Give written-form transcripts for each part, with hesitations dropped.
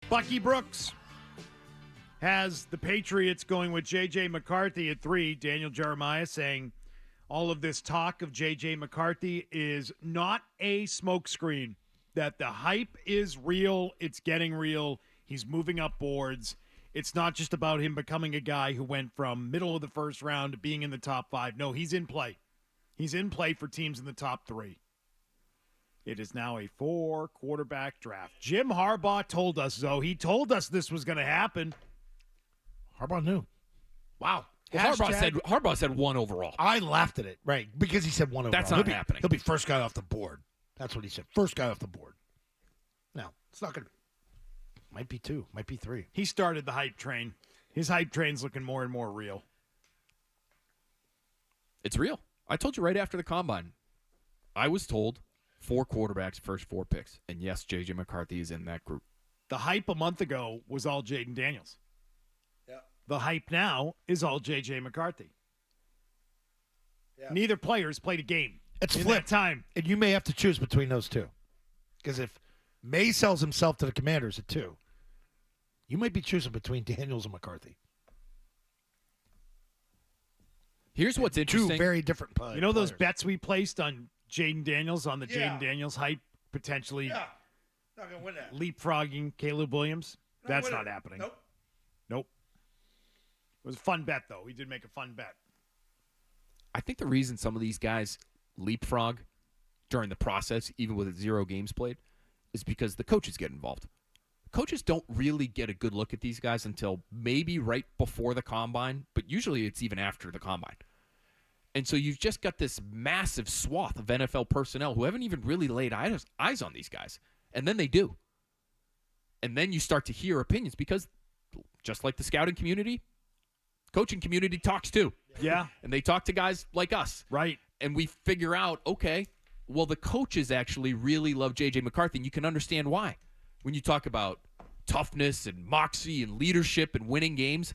Bucky Brooks has the Patriots going with JJ McCarthy at 3. Daniel Jeremiah saying all of this talk of JJ McCarthy is not a smokescreen, that the hype is real. It's getting real. He's moving up boards. It's not just about him becoming a guy who went from middle of the first round to being in the top 5. No, he's in play. He's in play for teams in the top 3. It is now a 4-quarterback draft. Jim Harbaugh told us, though. He told us this was going to happen. Harbaugh knew. Wow. Well, Harbaugh said 1 overall. I laughed at it, right, because he said 1 overall. That's not happening. He'll be first guy off the board. That's what he said. First guy off the board. No, it's not going to. Might be 2. Might be 3. He started the hype train. His hype train's looking more and more real. It's real. I told you right after the combine. I was told 4 quarterbacks, first 4 picks. And yes, J.J. McCarthy is in that group. The hype a month ago was all Jaden Daniels. Yeah. The hype now is all J.J. McCarthy. Yeah. Neither player's played a game. It's in flipped. that time. And you may have to choose between those two. Because if May sells himself to the Commanders at 2, you might be choosing between Daniels and McCarthy. Here's what's interesting. 2 very different players. You know those bets we placed on Jaden Daniels, on the Yeah. Jaden Daniels hype, potentially Yeah. Not going to win that. leapfrogging Caleb Williams? That's not happening. Nope. It was a fun bet, though. He did make a fun bet. I think the reason some of these guys leapfrog during the process, even with 0 games played, is because the coaches get involved. Coaches don't really get a good look at these guys until maybe right before the combine, but usually it's even after the combine. And so you've just got this massive swath of NFL personnel who haven't even really laid eyes on these guys. And then they do. And then you start to hear opinions because just like the scouting community, coaching community talks too. Yeah. And they talk to guys like us. Right. And we figure out, okay, well, the coaches actually really love J.J. McCarthy, and you can understand why. When you talk about toughness and moxie and leadership and winning games,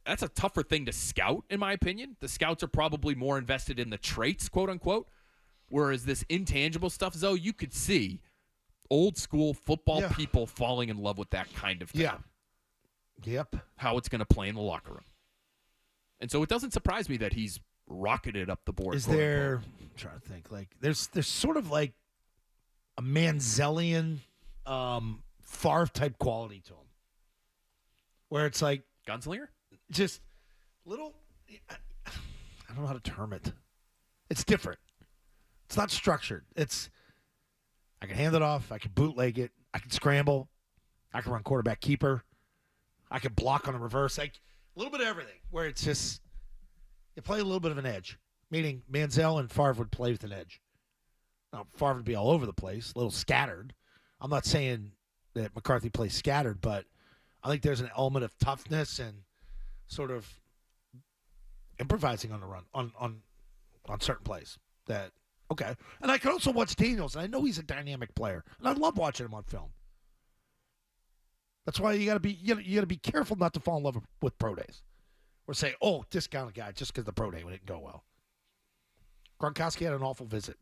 that's a tougher thing to scout, in my opinion. The scouts are probably more invested in the traits, quote-unquote, whereas this intangible stuff, Zoe, you could see old-school football people falling in love with that kind of thing. Yeah. Yep. How it's going to play in the locker room. And so it doesn't surprise me that he's rocketed up the board. Is there, I'm trying to think, like, there's sort of like a Manzielian Favre type quality to him, where it's like Gunslinger? just little, I don't know how to term it. It's different. It's not structured. I can hand it off. I can bootleg it. I can scramble. I can run quarterback keeper. I can block on a reverse. Like a little bit of everything, where it's just you play a little bit of an edge, meaning Manziel and Favre would play with an edge. Now, Favre would be all over the place, a little scattered. I'm not saying that McCarthy plays scattered, but I think there's an element of toughness and sort of improvising on the run on certain plays. That okay, and I can also watch Daniels, and I know he's a dynamic player, and I love watching him on film. That's why you gotta be careful not to fall in love with pro days, or say, oh, discount a guy just because the pro day didn't go well. Gronkowski had an awful visit.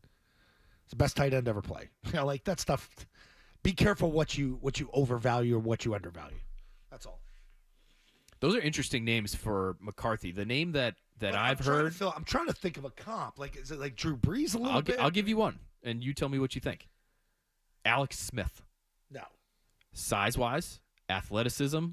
It's the best tight end ever play. You know, like that stuff. Be careful what you overvalue or what you undervalue. That's all. Those are interesting names for McCarthy. The name that I've heard. I'm trying to think of a comp. Like, is it like Drew Brees a little bit? I'll give you one, and you tell me what you think. Alex Smith. No. Size-wise, athleticism,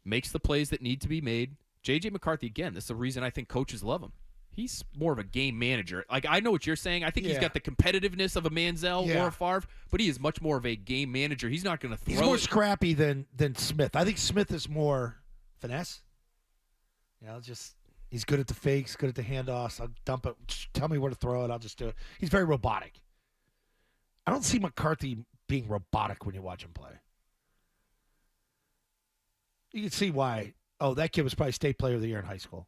makes the plays that need to be made. J.J. McCarthy, again, this is the reason I think coaches love him. He's more of a game manager. Like, I know what you're saying. I think he's got the competitiveness of a Manziel or a Favre, but he is much more of a game manager. He's not going to throw He's more scrappy than Smith. I think Smith is more finesse. You know, just he's good at the fakes, good at the handoffs. I'll dump it. Just tell me where to throw it. I'll just do it. He's very robotic. I don't see McCarthy being robotic when you watch him play. You can see why. Oh, that kid was probably state player of the year in high school.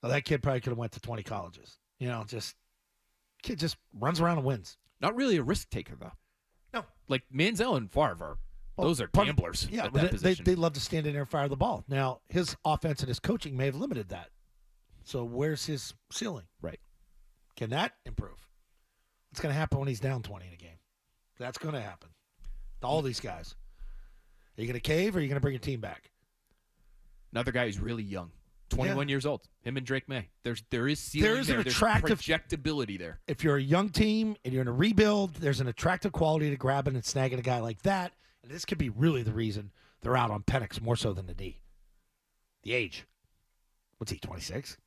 Oh, that kid probably could have went to 20 colleges. You know, kid just runs around and wins. Not really a risk taker, though. No. Like Manziel and Favre those are gamblers at that position. They love to stand in there and fire the ball. Now, his offense and his coaching may have limited that. So where's his ceiling? Right. Can that improve? What's going to happen when he's down 20 in a game? That's going to happen to all these guys. Are you going to cave or are you going to bring your team back? Another guy who's really young, 21 years old. Him and Drake May. There is ceiling There's there. an There's attractive projectability there. If you're a young team and you're in a rebuild, there's an attractive quality to grabbing and snagging a guy like that. And this could be really the reason they're out on Penix more so than the D. The age. What's he, 26?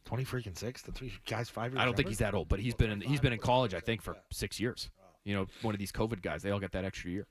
20 freaking 6? The three guys 5 years I don't think younger? he's that old, but he's been in college, I think, for 6 years. You know, one of these COVID guys, they all got that extra year.